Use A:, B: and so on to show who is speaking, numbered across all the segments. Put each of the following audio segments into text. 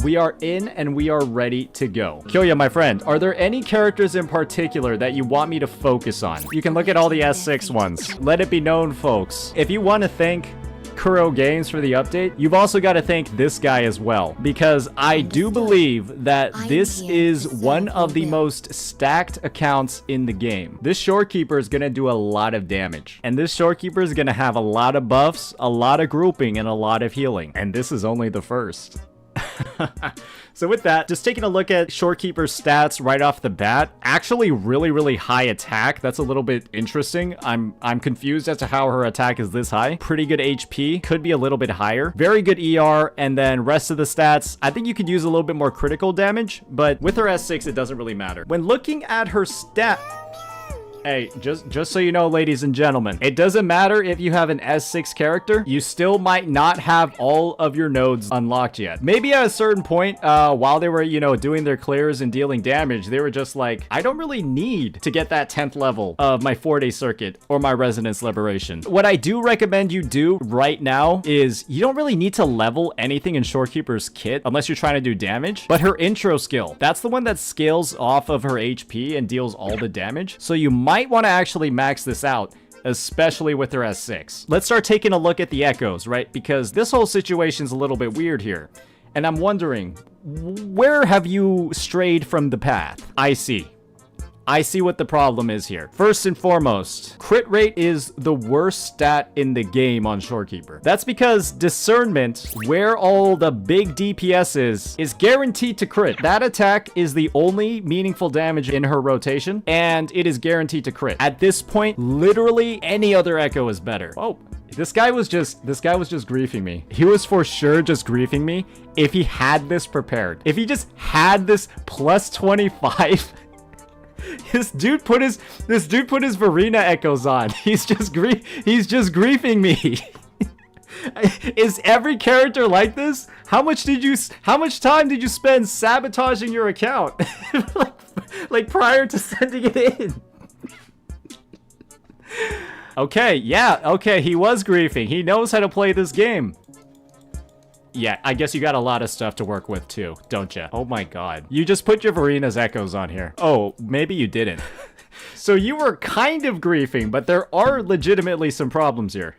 A: We are in and we are ready to go. Camellya, my friend, are there any characters in particular that you want me to focus on? You can look at all the S6 ones. Let it be known, folks. If you want to thank Kuro Games for the update, you've also got to thank this guy as well, because I do believe that this is one of the most stacked accounts in the game. This Shorekeeper is going to do a lot of damage, and this Shorekeeper is going to have a lot of buffs, a lot of grouping, and a lot of healing, and this is only the first. So with that, just taking a look at Shorekeeper's stats right off the bat, actually really high attack. That's a little bit interesting. I'm confused as to how her attack is this high. Pretty good HP, could be a little bit higher. Very good ER, and then rest of the stats, I think you could use a little bit more critical damage, but with her S6, it doesn't really matter. When looking at her stat... Hey, just so you know, ladies and gentlemen, it doesn't matter if you have an S6 character, you still might not have all of your nodes unlocked yet. Maybe at a certain point, while they were, you know, doing their clears and dealing damage, they were just like, I don't really need to get that 10th level of my 4-day circuit or my resonance liberation. What I do recommend you do right now is you don't really need to level anything in Shorekeeper's kit unless you're trying to do damage, but her intro skill, that's the one that scales off of her HP and deals all the damage. So you might want to actually max this out, especially with her S6. Let's start taking a look at the echoes, right? Because this whole situation's a little bit weird here. And I'm wondering, where have you strayed from the path? I see what the problem is here. First and foremost, crit rate is the worst stat in the game on Shorekeeper. That's because discernment, where all the big DPS is guaranteed to crit. That attack is the only meaningful damage in her rotation, and it is guaranteed to crit. At this point, literally any other echo is better. Oh, this guy was just griefing me. He was for sure just griefing me if he had this prepared. If he just had this plus 25. This dude put his Verena echoes on. He's just griefing me. Is every character like this? How much time did you spend sabotaging your account? like prior to sending it in? Okay, yeah, okay, he was griefing. He knows how to play this game. Yeah, I guess you got a lot of stuff to work with too, don't you? Oh my god. You just put your Verena's echoes on here. Oh, maybe you didn't. So you were kind of griefing, but there are legitimately some problems here.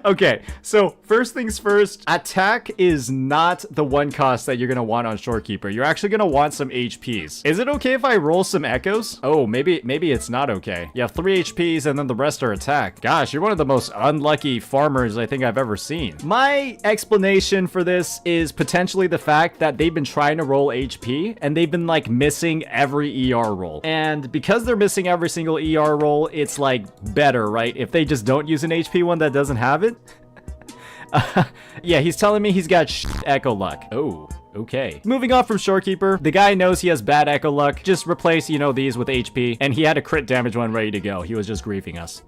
A: Okay, so first things first, attack is not the one cost that you're going to want on Shorekeeper. You're actually going to want some HPs. Is it okay if I roll some echoes? Oh, maybe it's not okay. You have 3 HPs and then the rest are attack. Gosh, you're one of the most unlucky farmers I think I've ever seen. My explanation for this is potentially the fact that they've been trying to roll HP and they've been like missing every ER roll. And because they're missing every single ER roll, it's like better, right? If they just don't use an HP one that doesn't have it. Yeah, he's telling me he's got echo luck. Oh, okay. Moving on from Shorekeeper, the guy knows he has bad echo luck. Just replace, you know, these with HP. And he had a crit damage one ready to go. He was just griefing us.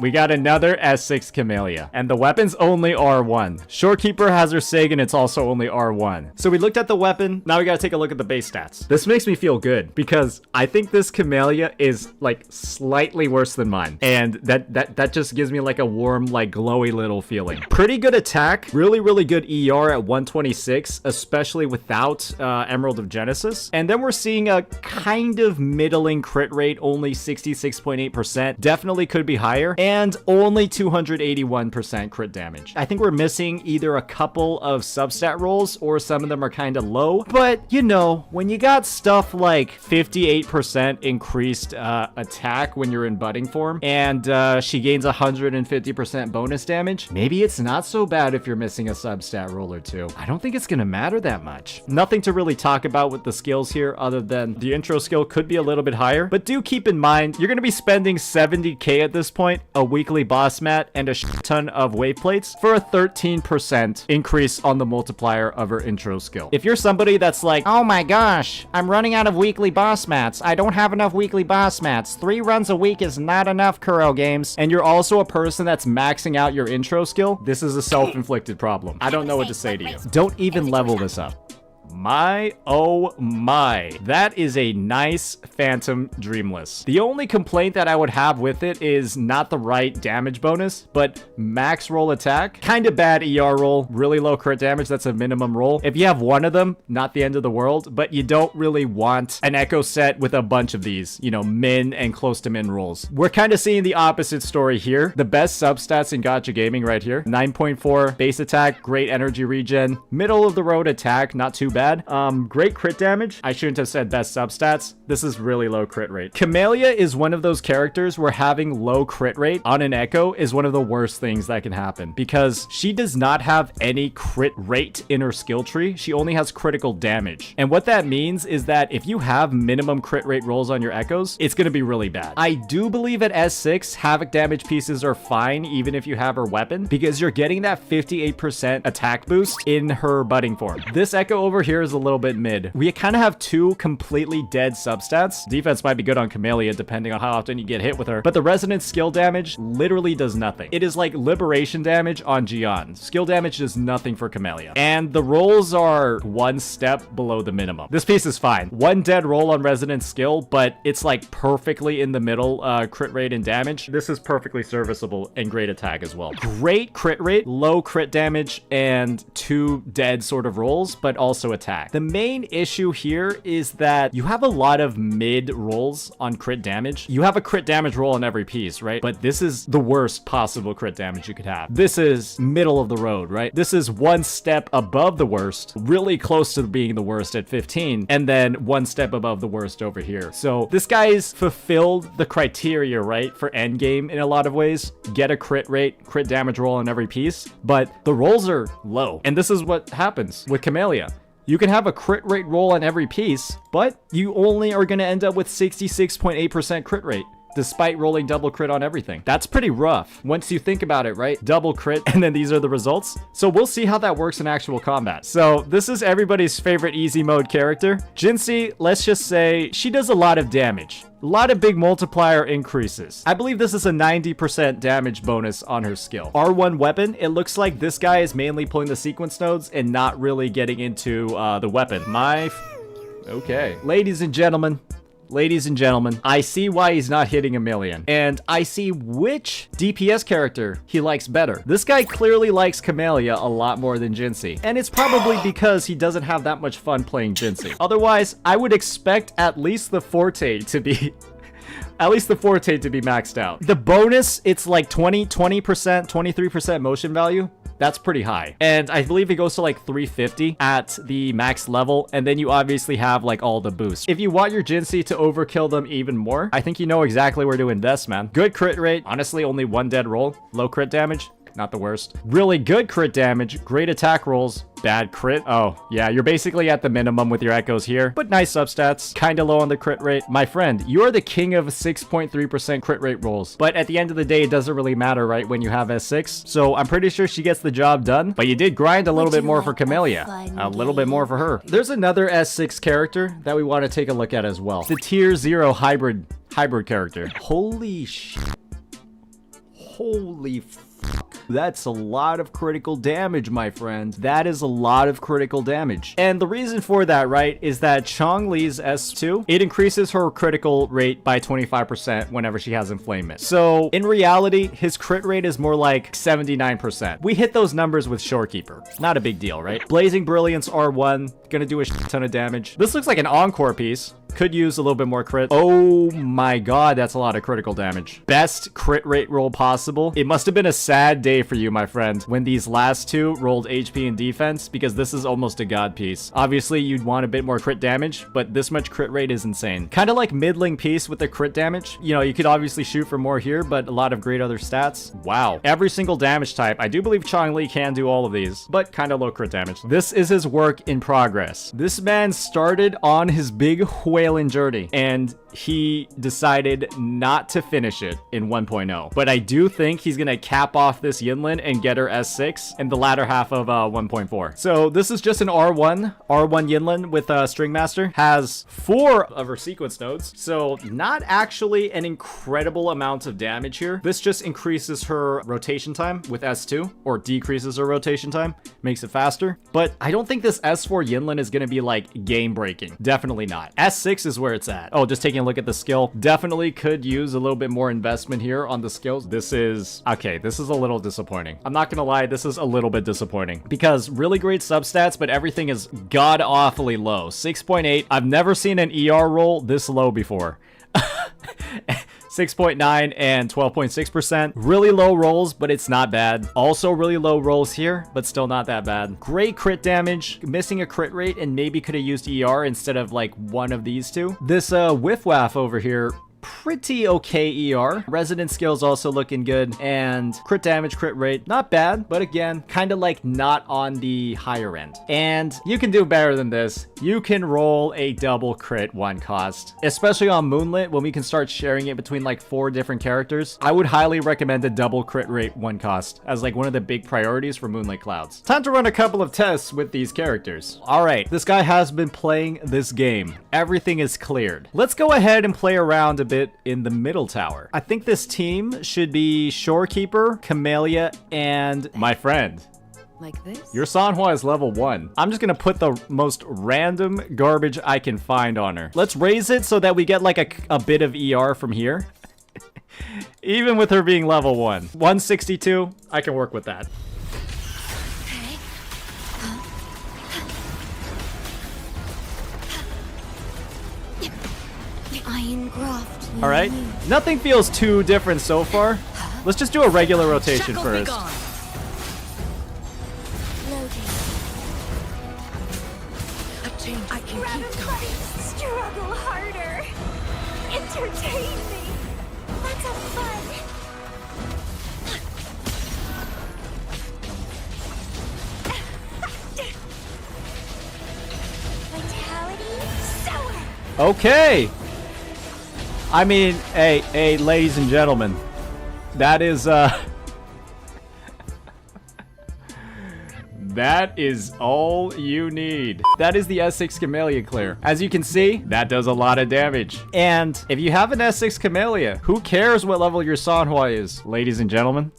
A: We got another S6 Camellya, and the weapon's only R1. Shorekeeper has her SIG, and it's also only R1. So we looked at the weapon, now we gotta take a look at the base stats. This makes me feel good, because I think this Camellya is, like, slightly worse than mine. And that just gives me, like, a warm, like, glowy little feeling. Pretty good attack, really good ER at 126, especially without Emerald of Genesis. And then we're seeing a kind of middling crit rate, only 66.8%. Definitely could be higher. And only 281% crit damage. I think we're missing either a couple of substat rolls or some of them are kind of low. But, you know, when you got stuff like 58% increased attack when you're in budding form, and she gains 150% bonus damage, maybe it's not so bad if you're missing a substat roll or two. I don't think it's gonna matter that much. Nothing to really talk about with the skills here other than the intro skill could be a little bit higher. But do keep in mind, you're gonna be spending 70k at this point, a weekly boss mat, and a ton of wave plates for a 13% increase on the multiplier of her intro skill. If you're somebody that's like, oh my gosh, I'm running out of weekly boss mats. I don't have enough weekly boss mats. 3 runs a week is not enough, Kuro Games. And you're also a person that's maxing out your intro skill, this is a self-inflicted problem. I don't know what to say to you. Don't even level this up. My, oh my. That is a nice Phantom Dreamless. The only complaint that I would have with it is not the right damage bonus, but max roll attack. Kind of bad ER roll, really low crit damage. That's a minimum roll. If you have one of them, not the end of the world, but you don't really want an Echo set with a bunch of these, you know, min and close to min rolls. We're kind of seeing the opposite story here. The best substats in Gacha Gaming right here. 9.4 base attack, great energy regen, middle of the road attack, not too bad. Great crit damage. I shouldn't have said best substats. This is really low crit rate. Camellya is one of those characters where having low crit rate on an Echo is one of the worst things that can happen because she does not have any crit rate in her skill tree. She only has critical damage. And what that means is that if you have minimum crit rate rolls on your Echoes, it's going to be really bad. I do believe at S6, Havoc damage pieces are fine even if you have her weapon because you're getting that 58% attack boost in her budding form. This Echo over here is a little bit mid. We kind of have two completely dead substats. Defense might be good on Camellya depending on how often you get hit with her, but the resonance skill damage literally does nothing. It is like liberation damage on Gian. Skill damage does nothing for Camellya. And the rolls are one step below the minimum. This piece is fine. One dead roll on resonance skill, but it's like perfectly in the middle crit rate and damage. This is perfectly serviceable and great attack as well. Great crit rate, low crit damage, and two dead sort of rolls, but also attack. The main issue here is that you have a lot of mid rolls on crit damage. You have a crit damage roll on every piece, right? But this is the worst possible crit damage you could have. This is middle of the road, right? This is one step above the worst, really close to being the worst at 15, and then one step above the worst over here. So this guy's fulfilled the criteria, right, for endgame in a lot of ways. Get a crit rate, crit damage roll on every piece, but the rolls are low. And this is what happens with Camellya. You can have a crit rate roll on every piece, but you only are going to end up with 66.8% crit rate, despite rolling double crit on everything. That's pretty rough once you think about it, right? Double crit, and then these are the results. So we'll see how that works in actual combat. So this is everybody's favorite easy mode character. Jinhsi, let's just say she does a lot of damage. A lot of big multiplier increases. I believe this is a 90% damage bonus on her skill. R1 weapon, it looks like this guy is mainly pulling the sequence nodes and not really getting into the weapon. Okay. Ladies and gentlemen, I see why he's not hitting a million. And I see which DPS character he likes better. This guy clearly likes Camellya a lot more than Jinhsi. And it's probably because he doesn't have that much fun playing Jinhsi. Otherwise, I would expect at least the Forte to be... maxed out. The bonus, it's like 20%, 23% motion value. That's pretty high. And I believe it goes to like 350 at the max level. And then you obviously have like all the boosts. If you want your Jinhsi to overkill them even more, I think you know exactly where to invest, man. Good crit rate. Honestly, only one dead roll. Low crit damage. Not the worst. Really good crit damage. Great attack rolls. Bad crit. Oh, yeah, you're basically at the minimum with your Echoes here, but nice substats. Kind of low on the crit rate. My friend, you are the king of 6.3% crit rate rolls, but at the end of the day, it doesn't really matter, right, when you have S6. So I'm pretty sure she gets the job done, but you did grind a little bit more for Camellya. A little bit more for her. There's another S6 character that we want to take a look at as well. The tier 0 hybrid character. Holy shit. Holy fuck. That's a lot of critical damage, my friend. That is a lot of critical damage. And the reason for that, right, is that Changli's S2, it increases her critical rate by 25% whenever she has Enflammement. So in reality, his crit rate is more like 79%. We hit those numbers with Shorekeeper. Not a big deal, right? Blazing Brilliance R1, gonna do a shit ton of damage. This looks like an Encore piece. Could use a little bit more crit. Oh my god, that's a lot of critical damage. Best crit rate roll possible. It must have been a sad day for you, my friend, when these last two rolled HP and defense, because this is almost a god piece. Obviously, you'd want a bit more crit damage, but this much crit rate is insane. Kind of like middling piece with the crit damage. You know, you could obviously shoot for more here, but a lot of great other stats. Wow. Every single damage type. I do believe Changli can do all of these, but kind of low crit damage. This is his work in progress. This man started on his big whaling journey, and he decided not to finish it in 1.0. But I do think he's gonna cap off this Yinlin and get her S6 in the latter half of 1.4. So this is just an R1 Yinlin with a String Master. Has 4 of her sequence nodes, so not actually an incredible amount of damage here. This just increases her rotation time with S2, or decreases her rotation time, makes it faster. But I don't think this S4 Yinlin Yinlin is gonna be like game breaking. Definitely not. S6 is where it's at. Oh, just taking a look at the skill. Definitely could use a little bit more investment here on the skills. This is okay. This is a little disappointing. I'm not gonna lie. This is a little bit disappointing because really great substats, but everything is god awfully low. 6.8. I've never seen an ER roll this low before. 6.9 and 12.6%. Really low rolls, but it's not bad. Also really low rolls here, but still not that bad. Great crit damage, missing a crit rate, and maybe could have used ER instead of like one of these two. This whiff waff over here, pretty okay ER. Resident skills also looking good, and crit damage, crit rate, not bad, but again, kind of like not on the higher end. And you can do better than this. You can roll a double crit one cost, especially on Moonlit when we can start sharing it between like 4 different characters. I would highly recommend a double crit rate one cost as like one of the big priorities for Moonlit Clouds. Time to run a couple of tests with these characters. All right, this guy has been playing this game. Everything is cleared. Let's go ahead and play around a bit in the middle tower. I think this team should be Shorekeeper, Camellya, and my friend.
B: Like this?
A: Your Sanhua is level 1. I'm just gonna put the most random garbage I can find on her. Let's raise it so that we get like a bit of ER from here. Even with her being level 1. 162, I can work with that. All right, nothing feels too different so far. Let's just do a regular rotation first.
B: I can keep going.
C: Struggle harder. Entertain me. Let's have fun. Vitality sour.
A: Okay. I mean, hey, ladies and gentlemen, that is, that is all you need. That is the S6 Camellya clear. As you can see, that does a lot of damage. And if you have an S6 Camellya, who cares what level your Sanhua is, ladies and gentlemen?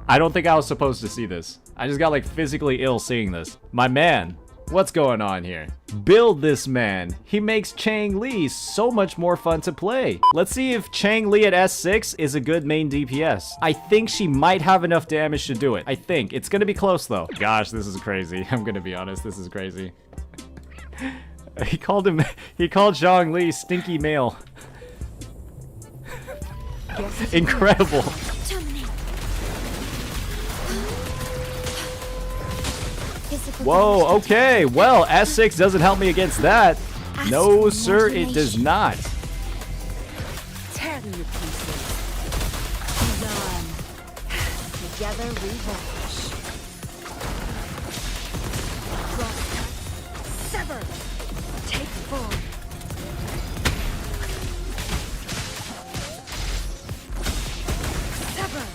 A: I don't think I was supposed to see this. I just got like physically ill seeing this. My man. What's going on here? Build this man. He makes Changli so much more fun to play. Let's see if Changli at S6 is a good main DPS. I think she might have enough damage to do it. I think. It's gonna be close though. Gosh, this is crazy. I'm gonna be honest, this is crazy. He called Changli stinky male. Incredible. Whoa, okay. Well, S6 doesn't help me against that. No, sir, it does not.
B: Tear them to pieces. Done. Together we vanish. Cross-cut. Sever. Take form. Sever.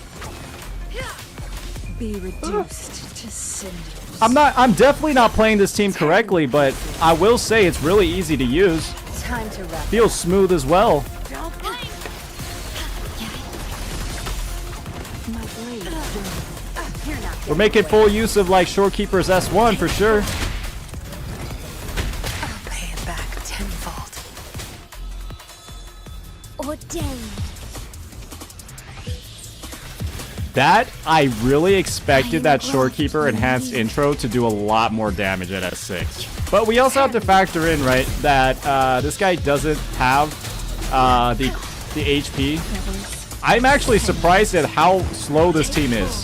B: Be reduced to cinders.
A: I'm definitely not playing this team correctly, but I will say it's really easy to use.
B: Time to wrap.
A: Feels smooth as well. We're making full use of like Shorekeeper's S1 for sure.
B: I'll pay it back tenfold.
C: Ordained.
A: That, I really expected that Shorekeeper enhanced intro to do a lot more damage at S6. But we also have to factor in, right, that this guy doesn't have the HP. I'm actually surprised at how slow this team is.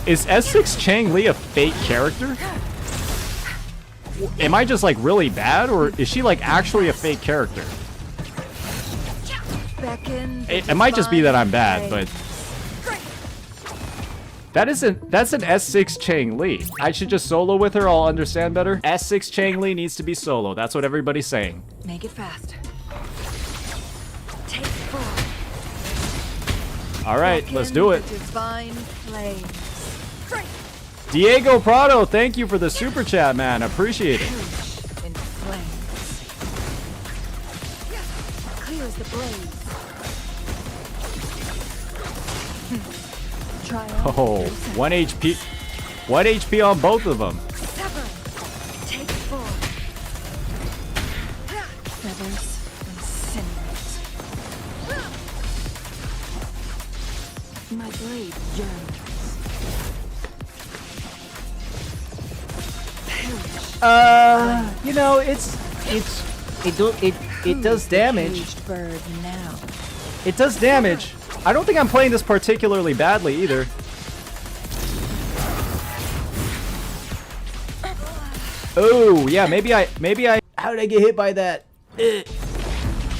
A: Is S6 Changli a fake character? Am I just like really bad, or is she like actually a fake character? It might just be that I'm bad, but that's an S6 Changli. I should just solo with her, I'll understand better. S6 Changli needs to be solo. That's what everybody's saying.
B: Make it fast. Take full.
A: All right, let's do it.
B: Divine flames.
A: Diego Prado, thank you for the super chat, man. Appreciate it.
B: In flames. Clear as the blaze.
A: Oh, 1 HP. 1 HP on both of them.
B: Sever. Take 4. Feathers incinerate. My blade yearns. Perish.
A: You know, it does damage.
B: Caged bird now.
A: It does damage. I don't think I'm playing this particularly badly either. Oh, yeah, maybe I how did I get hit by that?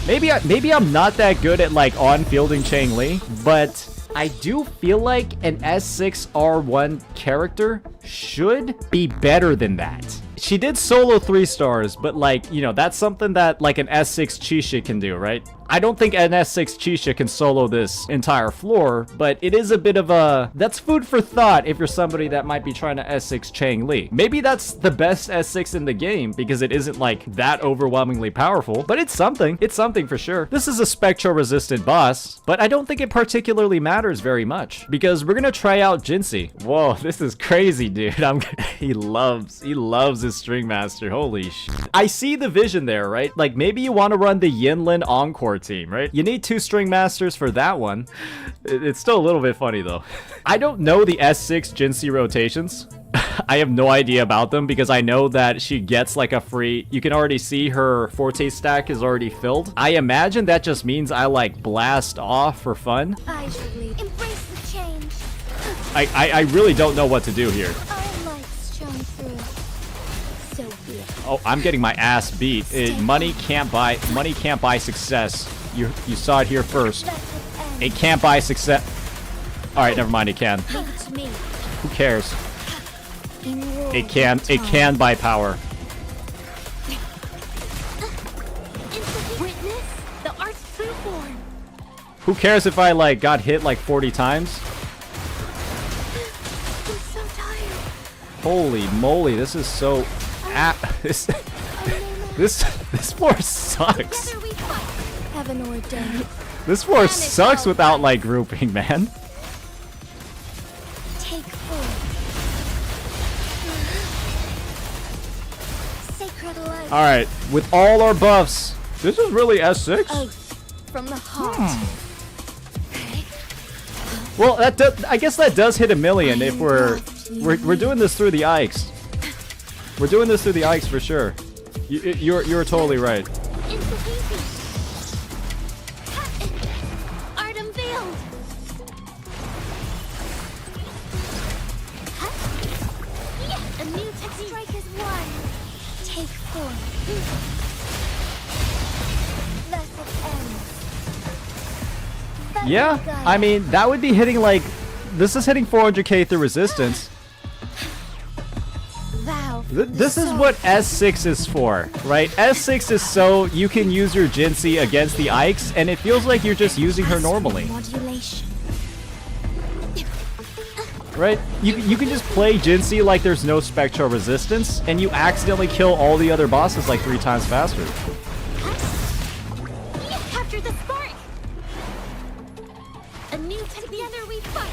A: Maybe I'm not that good at like on fielding Changli, but I do feel like an S6R1 character should be better than that. She did solo 3 stars, but like, you know, that's something that like an S6 Chisha can do, right? I don't think an S6 Chisha can solo this entire floor, but it is a bit of a... That's food for thought if you're somebody that might be trying to S6 Changli. Maybe that's the best S6 in the game because it isn't like that overwhelmingly powerful, but it's something. It's something for sure. This is a Spectro-resistant boss, but I don't think it particularly matters very much because we're gonna try out Jinhsi. Whoa, this is crazy, dude. He loves his String Master. Holy shit. I see the vision there, right? Like maybe you want to run the Yinlin Encore team, right? You need 2 String Masters for that one. It's still a little bit funny though. I don't know the S6 Jinhsi rotations. I have no idea about them because I know that she gets like a free... You can already see her Forte stack is already filled. I imagine that just means I like blast off for fun.
C: I should leave. Embrace the change.
A: I really don't know what to do here.
C: Our lights shone through. So be it.
A: Oh, I'm getting my ass beat. Money can't buy success. You saw it here first.
C: Let it end.
A: It can't buy success. All right, never mind. It can.
C: Leave it to me.
A: Who cares?
C: In war
A: It can.
C: and
A: It
C: time.
A: can buy power.
C: Witness the art's true form.
A: Who cares if I like got hit like 40 times?
C: I'm so tired.
A: Holy moly! This is so. This floor sucks.
C: Together we fight. Heaven ordained.
A: This floor sucks without like grouping, man.
C: Take 4. Sacred light.
A: All right, with all our buffs, this is really S6.
C: Oath from the heart.
A: Well, that I guess that does hit 1 million if we're doing this through the Ikes. We're doing this through the Ikes for sure. You're totally right.
C: Into easy. Art unveiled. A new technique. Strike is 1. Take 4. Thus it ends.
A: Yeah, I mean that would be hitting like this is hitting 400k through resistance.
C: Vow.
A: This is what S6 is for, right? S6 is so you can use your Jinhsi against the Ikes, and it feels like you're just using her normally,
C: Modulation.
A: right? You can just play Jinhsi like there's no Spectro resistance, and you accidentally kill all the other bosses like 3 times faster.
C: Capture the spark. A new together we fight.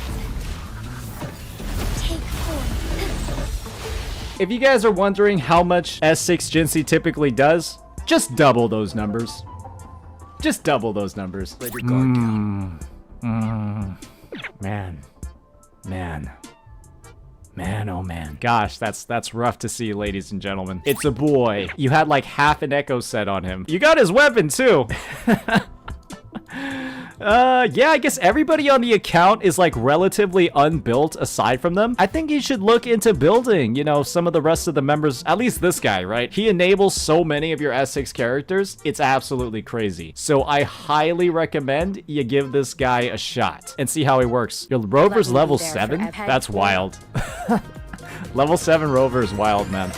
C: Take 4.
A: If you guys are wondering how much S6 Jinhsi typically does, just double those numbers. Just double those numbers.
D: Let your guard down.
A: Man, oh man. Gosh, that's rough to see, ladies and gentlemen. It's a boy. You had like half an echo set on him. You got his weapon too. Yeah, I guess everybody on the account is like relatively unbuilt aside from them. I think you should look into building, you know, some of the rest of the members, at least this guy, right? He enables so many of your S6 characters. It's absolutely crazy. So I highly recommend you give this guy a shot and see how he works. Your Rover's level 7? That's wild. Level 7 Rover is wild, man.